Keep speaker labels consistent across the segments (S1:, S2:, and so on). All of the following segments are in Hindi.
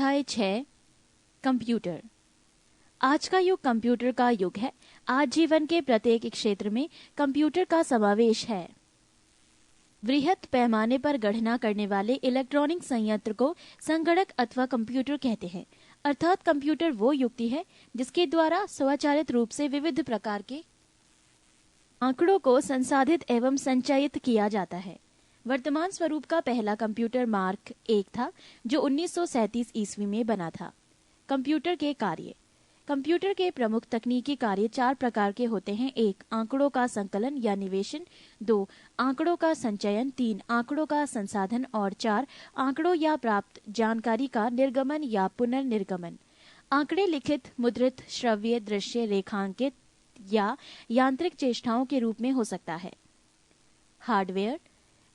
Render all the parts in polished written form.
S1: अध्याय 6 कंप्यूटर। आज का युग कंप्यूटर का युग है। आज जीवन के प्रत्येक क्षेत्र में कंप्यूटर का समावेश है। वृहत पैमाने पर गणना करने वाले इलेक्ट्रॉनिक संयंत्र को संगणक अथवा कंप्यूटर कहते हैं। अर्थात कंप्यूटर वो युक्ति है जिसके द्वारा स्वचालित रूप से विविध प्रकार के आंकड़ों को संसाधित एवं संचयित किया जाता है। वर्तमान स्वरूप का पहला कंप्यूटर मार्क 1 था, जो 1937 ईस्वी में बना था। कंप्यूटर के कार्य। कंप्यूटर के प्रमुख तकनीकी कार्य 4 प्रकार के होते हैं। 1 आंकड़ों का संकलन या निवेशन, 2 आंकड़ों का संचयन, 3 आंकड़ों का संसाधन और 4 आंकड़ों या प्राप्त जानकारी का निर्गमन या पुनर्निर्गमन। आंकड़े लिखित, मुद्रित, श्रव्य, दृश्य, रेखांकित या यांत्रिक चेष्टाओं के रूप में हो सकता है। हार्डवेयर।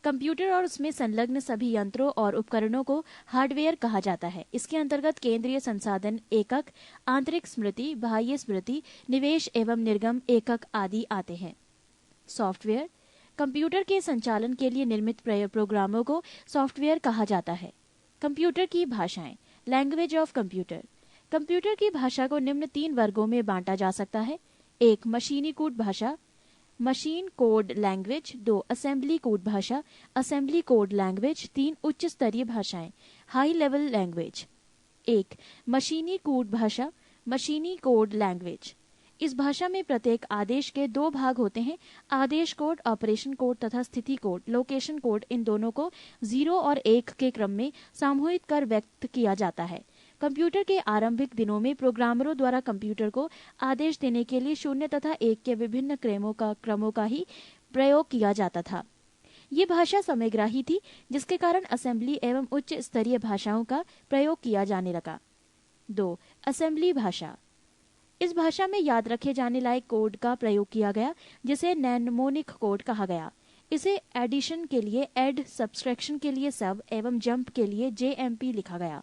S1: कंप्यूटर और उसमें संलग्न सभी यंत्रों और उपकरणों को हार्डवेयर कहा जाता है। इसके अंतर्गत केंद्रीय संसाधन एकक, आंतरिक स्मृति, बाह्य स्मृति, निवेश एवं निर्गम एकक आदि आते हैं। सॉफ्टवेयर। कंप्यूटर के संचालन के लिए निर्मित प्रोग्रामों को सॉफ्टवेयर कहा जाता है। कंप्यूटर की भाषाएं। Language of computer. कंप्यूटर की भाषा को निम्न 3 वर्गों में बांटा जा सकता है। 1 मशीनी कोड भाषा, machine code language, 2 assembly code भाषा, असेंबली कोड लैंग्वेज, 3 उच्च स्तरीय भाषाएं, हाई लेवल लैंग्वेज। 1 मशीनी कोड भाषा, मशीनी कोड लैंग्वेज। इस भाषा में प्रत्येक आदेश के 2 भाग होते हैं। आदेश कोड, ऑपरेशन कोड तथा स्थिति कोड, लोकेशन कोड। इन दोनों को 0 और 1 के क्रम में सामूहिक कर व्यक्त किया जाता है। कंप्यूटर के आरंभिक दिनों में प्रोग्रामरों द्वारा कंप्यूटर को आदेश देने के लिए 0 तथा 1 के विभिन्न क्रमों का ही प्रयोग किया जाता था। ये भाषा समयग्राही थी, जिसके कारण असेंबली एवं उच्च स्तरीय भाषाओं का प्रयोग किया जाने लगा। 2 असेंबली भाषा। इस भाषा में याद रखे जाने लायक कोड का प्रयोग किया गया, जिसे नेमोनिक कोड कहा गया। इसे एडिशन के लिए एड, सब्सट्रैक्शन के लिए सब एवं जंप के लिए JMP लिखा गया।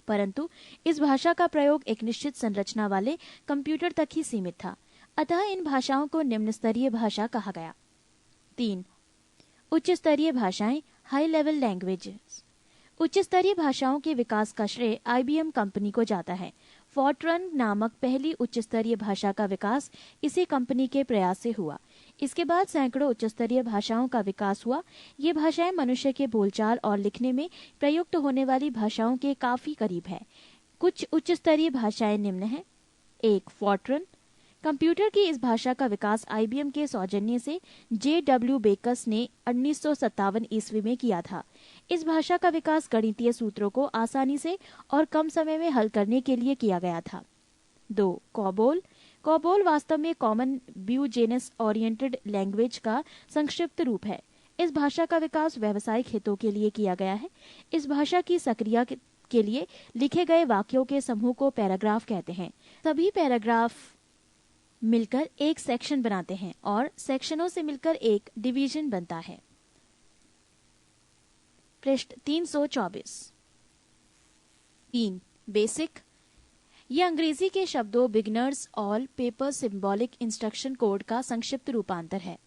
S1: परंतु इस भाषा का प्रयोग एक निश्चित संरचना वाले कंप्यूटर तक ही सीमित था, अतः इन भाषाओं को निम्न स्तरीय भाषा कहा गया। 3 उच्च स्तरीय भाषाएं, हाई लेवल लैंग्वेजेस। उच्च स्तरीय भाषाओं के विकास का श्रेय IBM कंपनी को जाता है। फॉर्ट्रन नामक पहली उच्च स्तरीय भाषा का विकास इसी कंपनी के प्रयास से हुआ। इसके बाद सैकड़ों उच्च स्तरीय भाषाओं का विकास हुआ। ये भाषाएं मनुष्य के बोलचाल और लिखने में प्रयुक्त होने वाली भाषाओं के काफी करीब है। कुछ उच्च स्तरीय भाषाएं निम्न हैं। 1 फॉर्ट्रन। कंप्यूटर की इस भाषा का विकास IBM के सौजन्य से JW बेकस ने 1957 ईस्वी में किया था। इस भाषा का विकास गणितीय सूत्रों को आसानी से और कम समय में हल करने के लिए किया गया था। 2 कॉबोल। कॉबोल वास्तव में कॉमन ब्यूजेनस ओरिएंटेड लैंग्वेज का संक्षिप्त रूप है। इस भाषा का विकास व्यावसायिक हितों के लिए किया गया है। इस भाषा की सक्रिया के लिए लिखे गए वाक्यों के समूह को पैराग्राफ कहते हैं। सभी पैराग्राफ मिलकर एक सेक्शन बनाते हैं और सेक्शनों से मिलकर एक डिवीजन बनता है। पृष्ठ 324। 3 बेसिक। यह अंग्रेजी के शब्दों beginners all paper symbolic instruction code का संक्षिप्त रूपांतर है।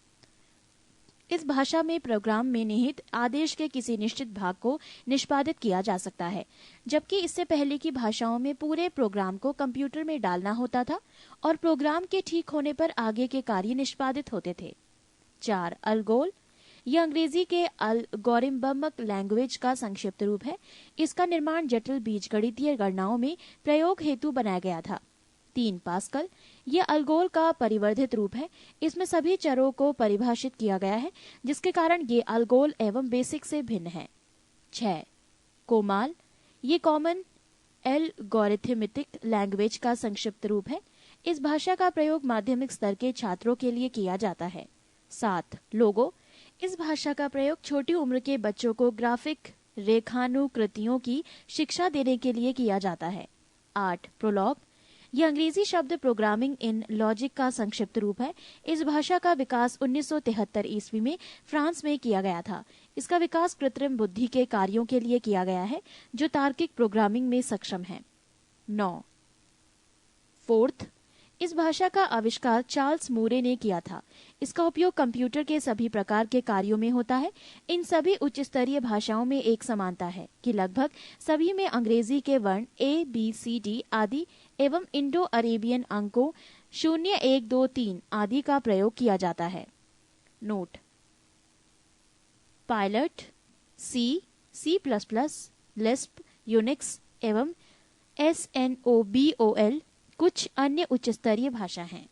S1: इस भाषा में प्रोग्राम में निहित आदेश के किसी निश्चित भाग को निष्पादित किया जा सकता है, जबकि इससे पहले की भाषाओं में पूरे प्रोग्राम को कंप्यूटर में डालना होता था और प्रोग्राम के ठीक होने पर आगे के कार्य निष्पादित होते थे। 4 अलगोल। यह अंग्रेजी के अलगोरिथमिक लैंग्वेज का संक्षिप्त रूप है। इसका निर्माण जटिल बीजगणितीय गणनाओं में प्रयोग हेतु बनाया गया था। 3 पास्कल। यह अलगोल का परिवर्धित रूप है। इसमें सभी चरों को परिभाषित किया गया है, जिसके कारण ये अलगोल एवं बेसिक से भिन्न है। 6 कोमाल। ये कॉमन एल्गोरिथमिक लैंग्वेज का संक्षिप्त रूप है। इस भाषा का प्रयोग माध्यमिक स्तर के छात्रों के लिए किया जाता है। 7 लोगो। इस भाषा का प्रयोग छोटी उम्र के बच्चों को ग्राफिक रेखानुकृतियों की शिक्षा देने के लिए किया जाता है। 8 प्रोलॉग। यह अंग्रेजी शब्द प्रोग्रामिंग इन लॉजिक का संक्षिप्त रूप है। इस भाषा का विकास 1973 ईस्वी में फ्रांस में किया गया था। इसका विकास कृत्रिम बुद्धि के कार्यों के लिए किया गया है, जो तार्किक प्रोग्रामिंग में सक्षम है। 9 फोर्थ। इस भाषा का आविष्कार चार्ल्स मूरे ने किया था। इसका उपयोग कंप्यूटर के सभी प्रकार के कार्यों में होता है। इन सभी उच्च स्तरीय भाषाओं में एक समानता है कि लगभग सभी में अंग्रेजी के वर्ण ABCD आदि एवं इंडो अरेबियन अंकों 0 1 2 3 आदि का प्रयोग किया जाता है। Note: pilot, C++, Lisp, Unix एवं SNOBOL कुछ अन्य उच्च स्तरीय भाषा हैं।